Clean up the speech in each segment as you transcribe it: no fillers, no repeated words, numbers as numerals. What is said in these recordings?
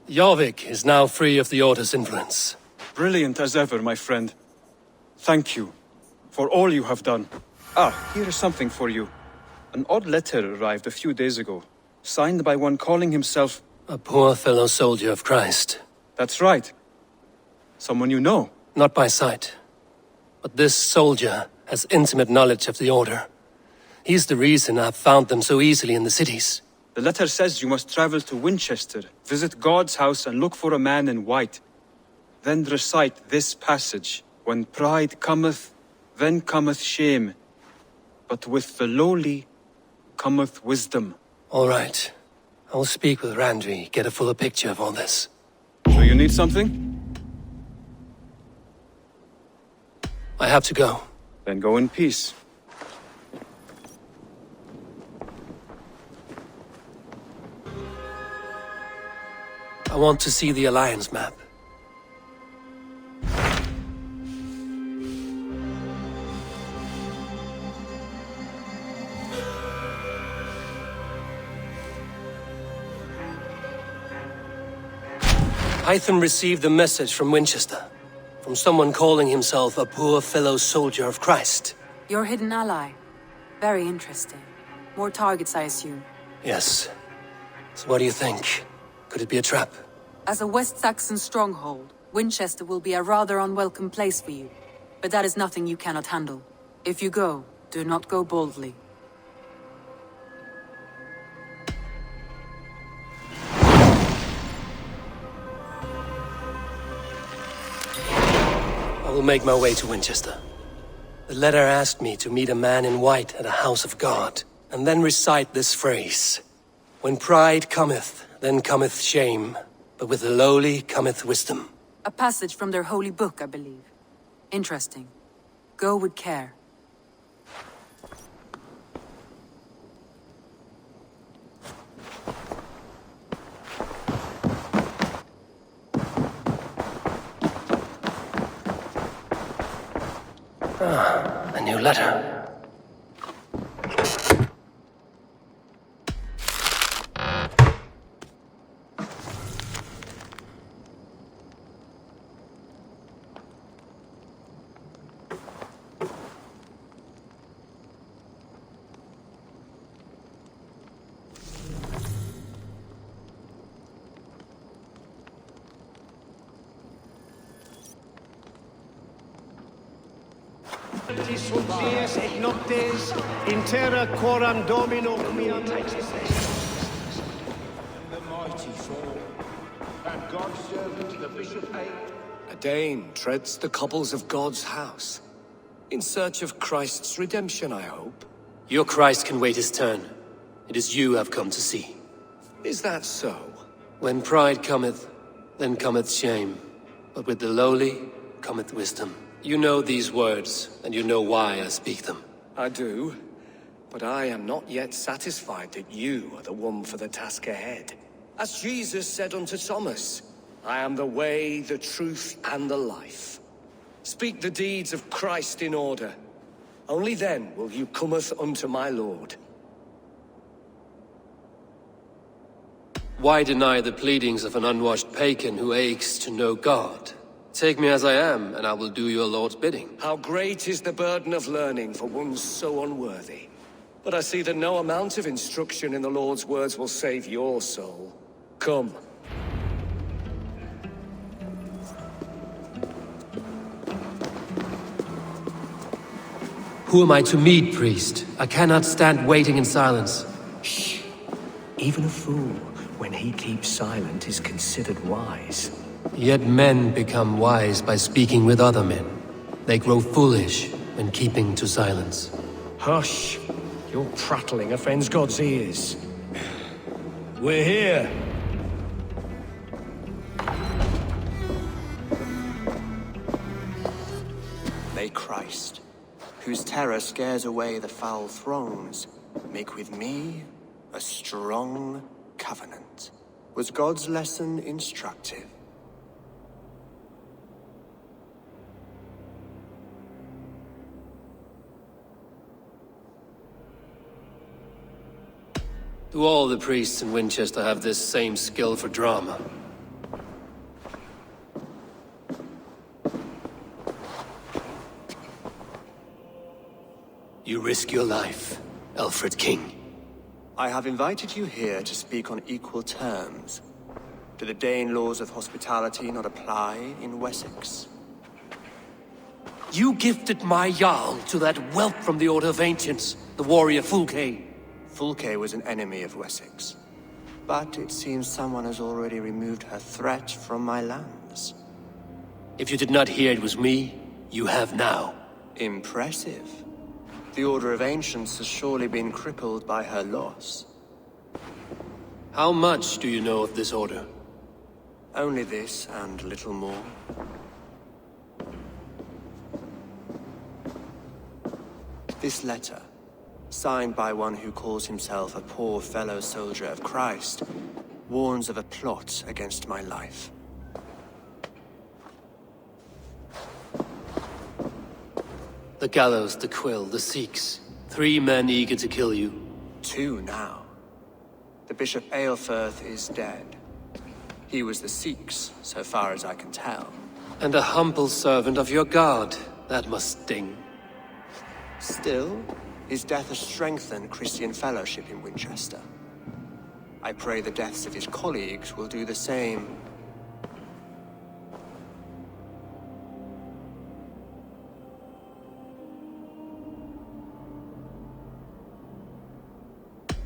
Jorvik is now free of the Order's influence. Brilliant as ever, my friend. Thank you for all you have done. Here is something for you. An odd letter arrived a few days ago, signed by one calling himself... A poor fellow soldier of Christ. That's right. Someone you know. Not by sight. But this soldier has intimate knowledge of the Order. He's the reason I've found them so easily in the cities. The letter says you must travel to Winchester, visit God's house and look for a man in white. Then recite this passage. When pride cometh, then cometh shame. But with the lowly cometh wisdom. All right. I will speak with Randri, get a fuller picture of all this. Do you need something? I have to go. Then go in peace. I want to see the Alliance map. Hytham received a message from Winchester, from someone calling himself a poor fellow soldier of Christ. Your hidden ally. Very interesting. More targets, I assume. Yes. So what do you think? Could it be a trap? As a West Saxon stronghold, Winchester will be a rather unwelcome place for you. But that is nothing you cannot handle. If you go, do not go boldly. I will make my way to Winchester. The letter asked me to meet a man in white at a house of God, and then recite this phrase. When pride cometh, then cometh shame, but with the lowly cometh wisdom. A passage from their holy book, I believe. Interesting. Go with care. A new letter. Sunt dies et noctes, in terra quoram Domino quiam the mighty fall, and God's servant, the Bishop A. A Dane treads the cobbles of God's house. In search of Christ's redemption, I hope. Your Christ can wait his turn. It is you I've come to see. Is that so? When pride cometh, then cometh shame. But with the lowly cometh wisdom. You know these words, and you know why I speak them. I do, but I am not yet satisfied that you are the one for the task ahead. As Jesus said unto Thomas, I am the way, the truth, and the life. Speak the deeds of Christ in order. Only then will you cometh unto my Lord. Why deny the pleadings of an unwashed pagan who aches to know God? Take me as I am, and I will do your Lord's bidding. How great is the burden of learning for one so unworthy. But I see that no amount of instruction in the Lord's words will save your soul. Come. Who am I to meet, priest? I cannot stand waiting in silence. Shh. Even a fool, when he keeps silent, is considered wise. Yet men become wise by speaking with other men. They grow foolish when keeping to silence. Hush! Your prattling offends God's ears. We're here! May Christ, whose terror scares away the foul throngs, make with me a strong covenant. Was God's lesson instructive? Do all the priests in Winchester have this same skill for drama? risk your life, Alfred King? I have invited you here to speak on equal terms. Do the Dane laws of hospitality not apply in Wessex? You gifted my Jarl to that whelp from the Order of Ancients, the warrior Fulke. Fulke was an enemy of Wessex. But it seems someone has already removed her threat from my lands. If you did not hear it was me, you have now. Impressive. The Order of Ancients has surely been crippled by her loss. How much do you know of this order? Only this and little more. This letter, signed by one who calls himself a poor fellow soldier of Christ, warns of a plot against my life. The gallows, the quill, the Sikhs. 3 men eager to kill you. 2 now. The Bishop Eilfirth is dead. He was the Sikhs, so far as I can tell. And a humble servant of your god. That must sting. Still, his death has strengthened Christian fellowship in Winchester. I pray the deaths of his colleagues will do the same.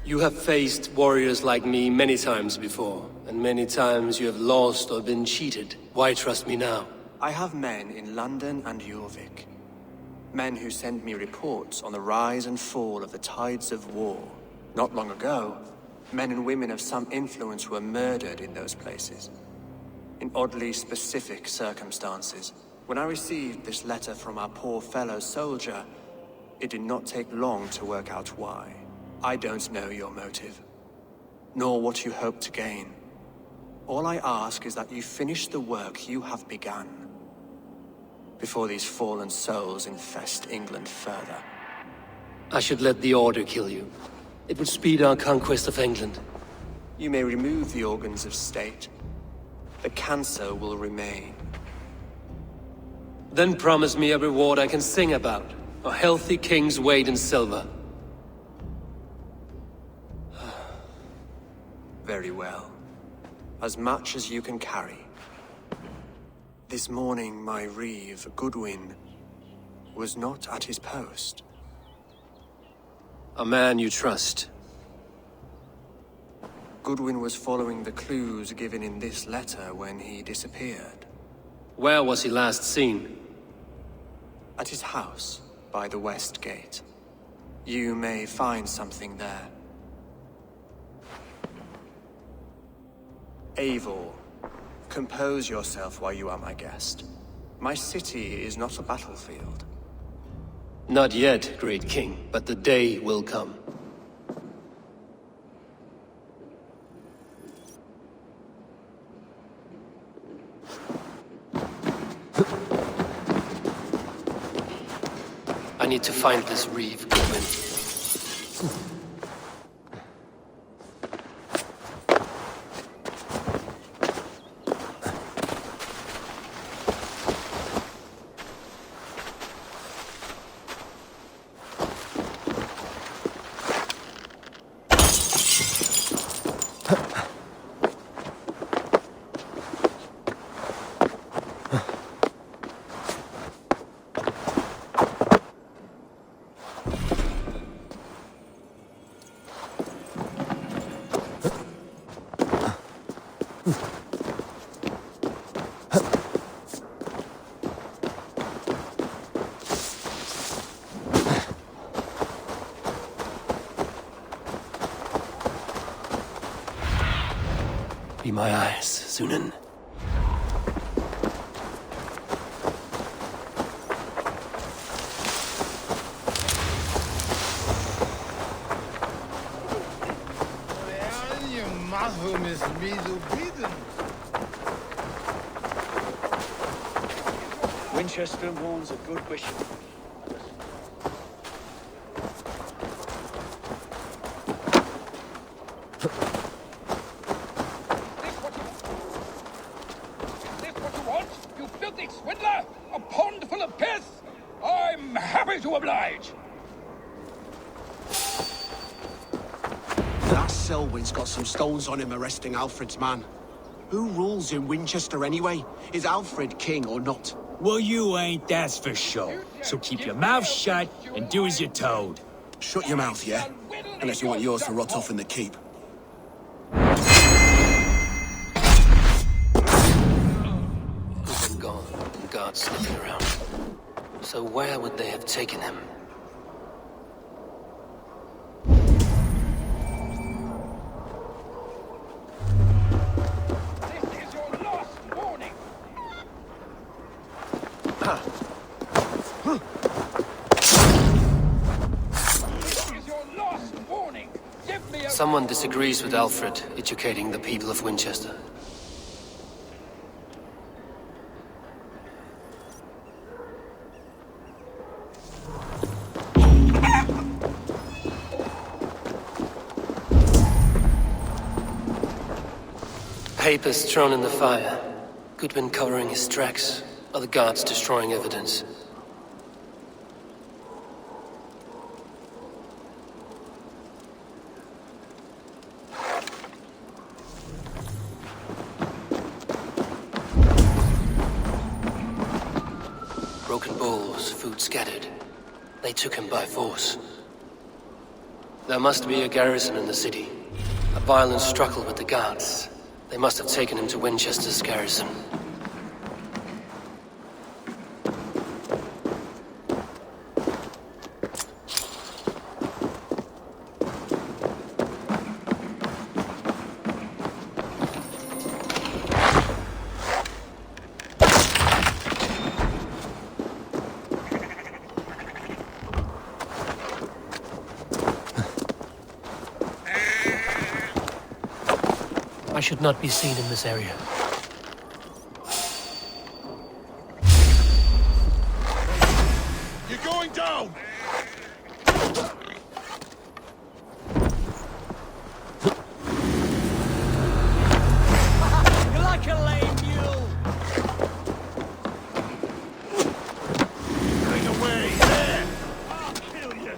You have faced warriors like me many times before, and many times you have lost or been cheated. Why trust me now? I have men in London and Jorvik. Men who send me reports on the rise and fall of the tides of war. Not long ago, men and women of some influence were murdered in those places. In oddly specific circumstances. When I received this letter from our poor fellow soldier, it did not take long to work out why. I don't know your motive, nor what you hope to gain. All I ask is that you finish the work you have begun, before these fallen souls infest England further. I should let the Order kill you. It would speed our conquest of England. You may remove the organs of state. The cancer will remain. Then promise me a reward I can sing about. A healthy king's weight in silver. Very well. As much as you can carry. This morning, my Reeve, Goodwin, was not at his post. A man you trust. Goodwin was following the clues given in this letter when he disappeared. Where was he last seen? At his house, by the West Gate. You may find something there. Eivor, compose yourself while you are my guest. My city is not a battlefield. Not yet, great king, but the day will come. I need to find this Reeve, Goodwin. Be my eyes, Sunan. Winchester warns a good bishop. Selwyn's got some stones on him arresting Alfred's man. Who rules in Winchester anyway? Is Alfred king or not? Well, you ain't, that's for sure. So keep your mouth shut and do as you're told. Shut your mouth, yeah? Unless you want yours to rot off in the keep. He's been gone, and guards sniffing around. So where would they have taken him? Someone disagrees with Alfred educating the people of Winchester. Papers thrown in the fire. Goodwin covering his tracks. Other guards destroying evidence. Broken bowls, food scattered. They took him by force. There must be a garrison in the city. A violent struggle with the guards. They must have taken him to Winchester's garrison. I should not be seen in this area. You're going down! You're like a lame mule. Bring away! There! I'll kill you!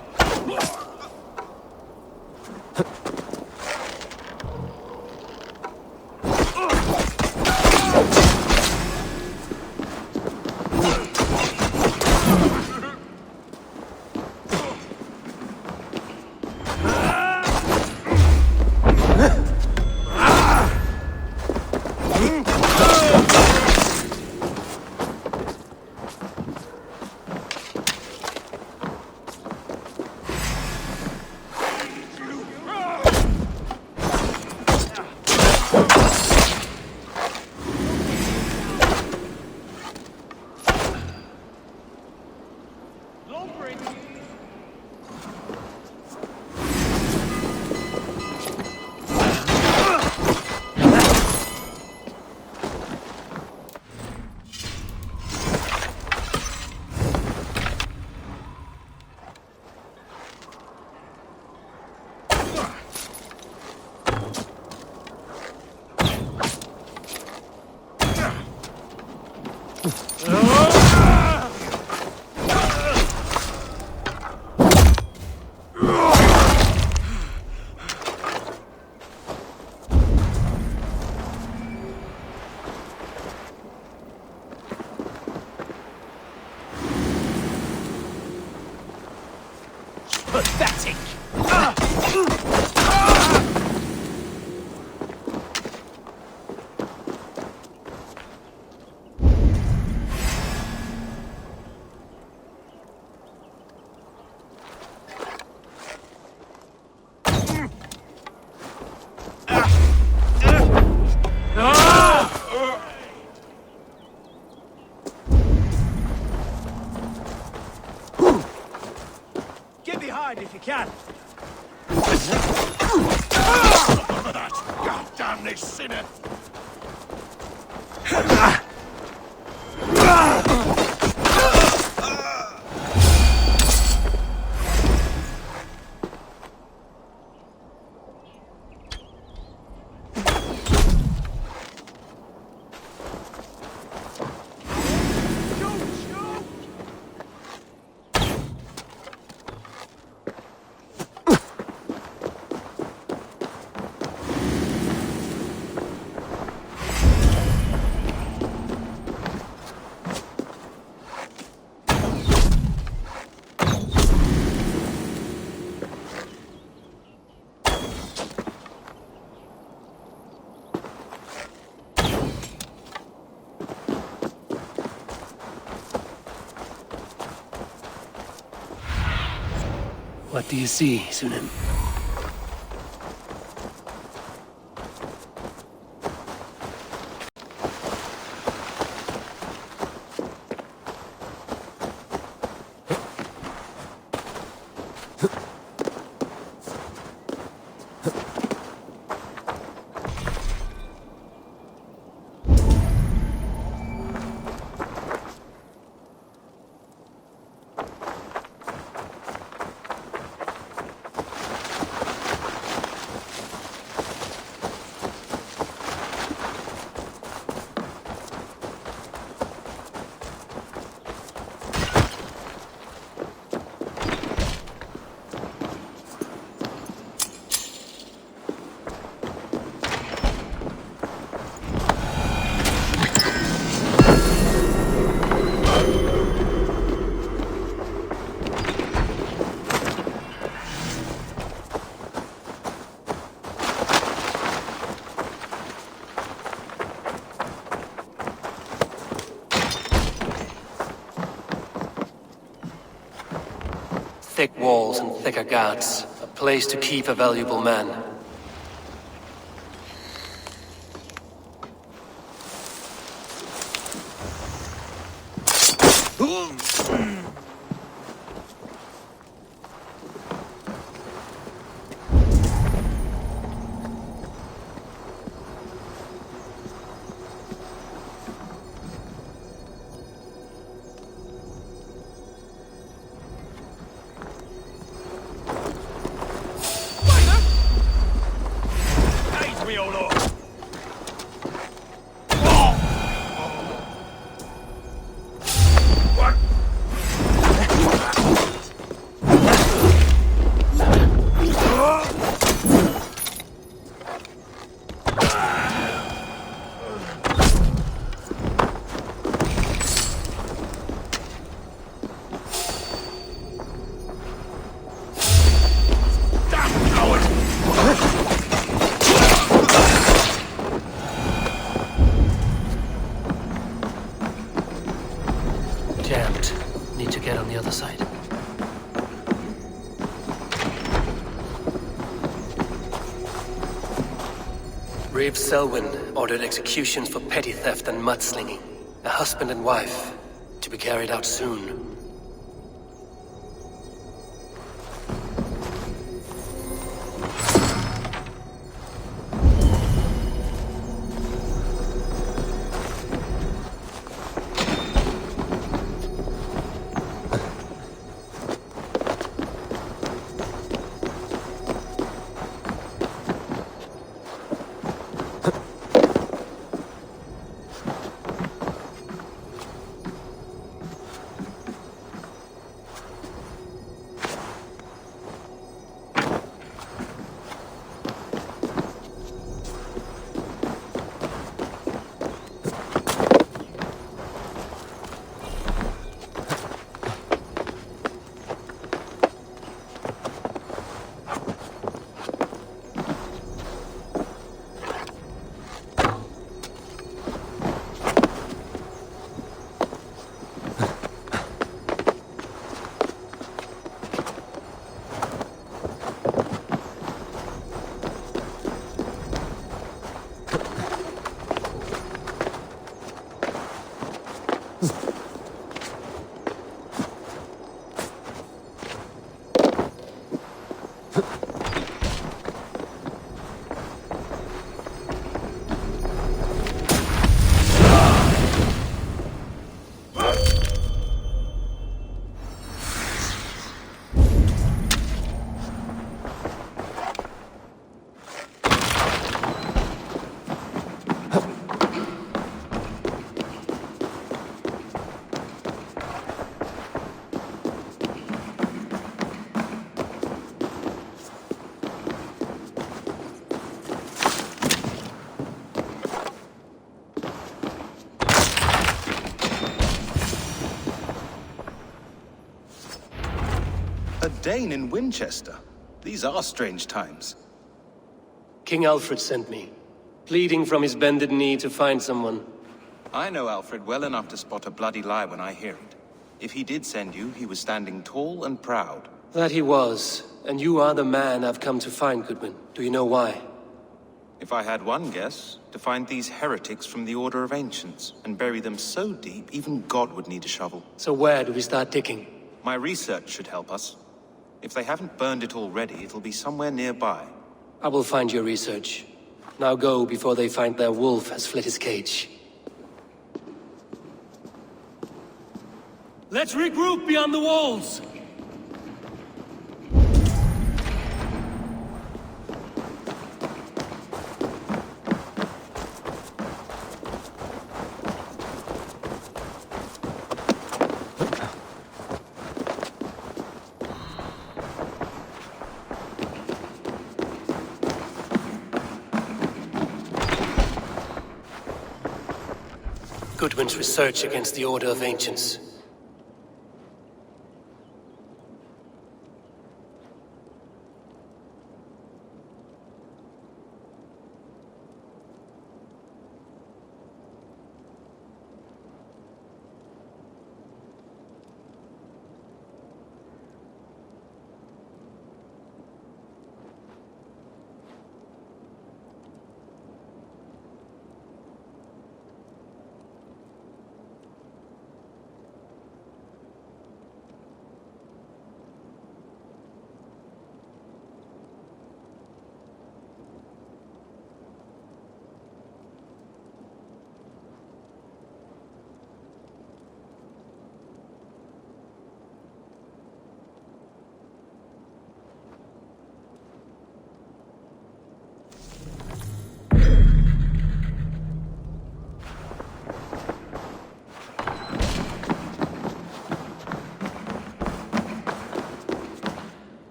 Pathetic! Get behind if you can. God damn this sinner! What do you see, Sunan? Thick walls and thicker guards. A place to keep a valuable man. Reeve Selwyn ordered executions for petty theft and mudslinging. A husband and wife, to be carried out soon. A Dane in Winchester? These are strange times. King Alfred sent me, pleading from his bended knee to find someone. I know Alfred well enough to spot a bloody lie when I hear it. If he did send you, he was standing tall and proud, That he was, and you are the man I've come to find, Goodman. Do you know why? If I had one guess, to find these heretics from the Order of Ancients, and bury them so deep, even God would need a shovel. So where do we start digging? My research should help us. If they haven't burned it already, it'll be somewhere nearby. I will find your research. Now go before they find their wolf has fled his cage. Let's regroup beyond the walls! Goodman's research against the Order of Ancients.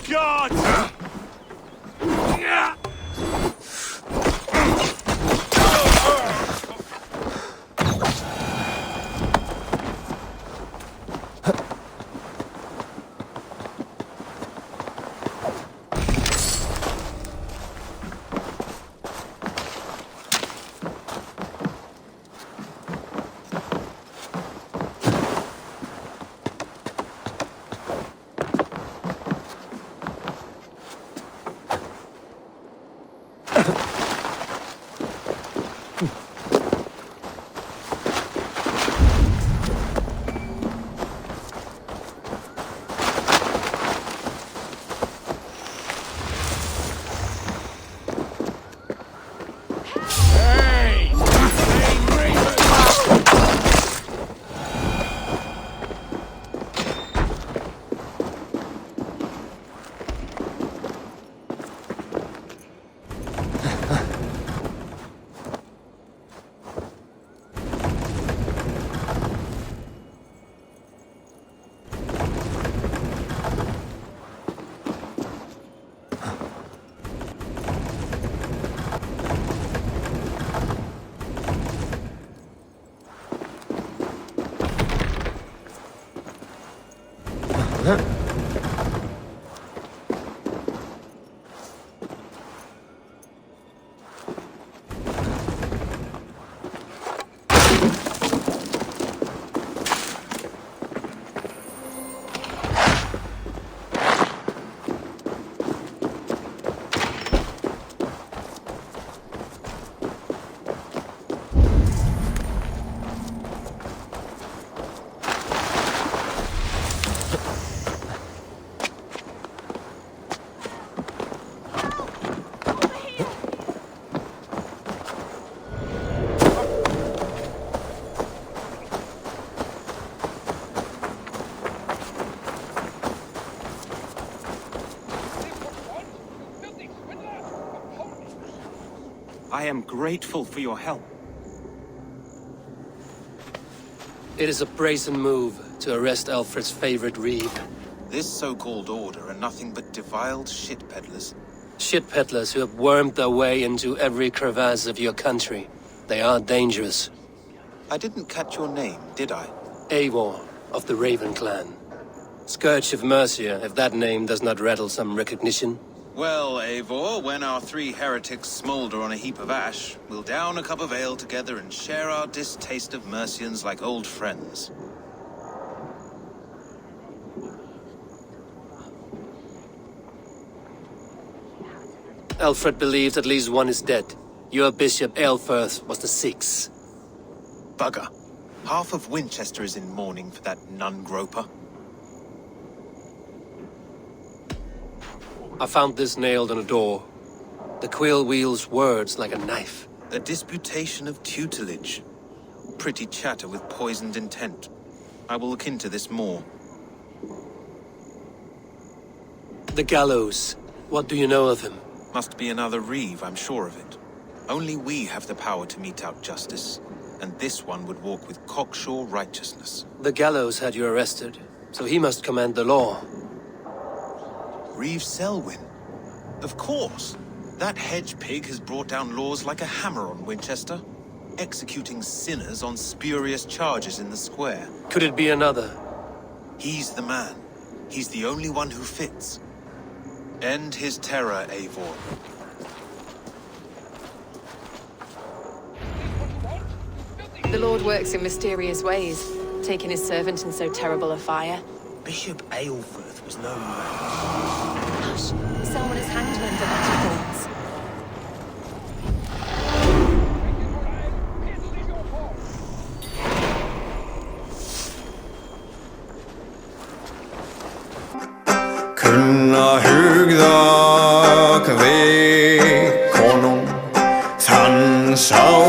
God! I am grateful for your help. It is a brazen move to arrest Alfred's favorite Reeve. This so-called order are nothing but defiled shit peddlers. Shit peddlers who have wormed their way into every crevasse of your country. They are dangerous. I didn't catch your name, did I? Eivor, of the Raven clan. Scourge of Mercia, if that name does not rattle some recognition. Well, Eivor, when our 3 heretics smolder on a heap of ash, we'll down a cup of ale together and share our distaste of Mercians like old friends. Alfred believes at least one is dead. Your bishop, Eilfirth, was the 6th. Bugger. Half of Winchester is in mourning for that nun-groper. I found this nailed on a door. The quill wields words like a knife. A disputation of tutelage. Pretty chatter with poisoned intent. I will look into this more. The gallows. What do you know of him? Must be another Reeve, I'm sure of it. Only we have the power to mete out justice, and this one would walk with cocksure righteousness. The gallows had you arrested, so he must command the law. Reeve Selwyn. Of course. That hedge pig has brought down laws like a hammer on Winchester, executing sinners on spurious charges in the square. Could it be another? He's the man. He's the only one who fits. End his terror, Eivor. The Lord works in mysterious ways, taking his servant in so terrible a fire. Bishop Eilfirth was no man. Hush! Someone has hanged him for better thoughts. Kunna hugda kve konung, þann sá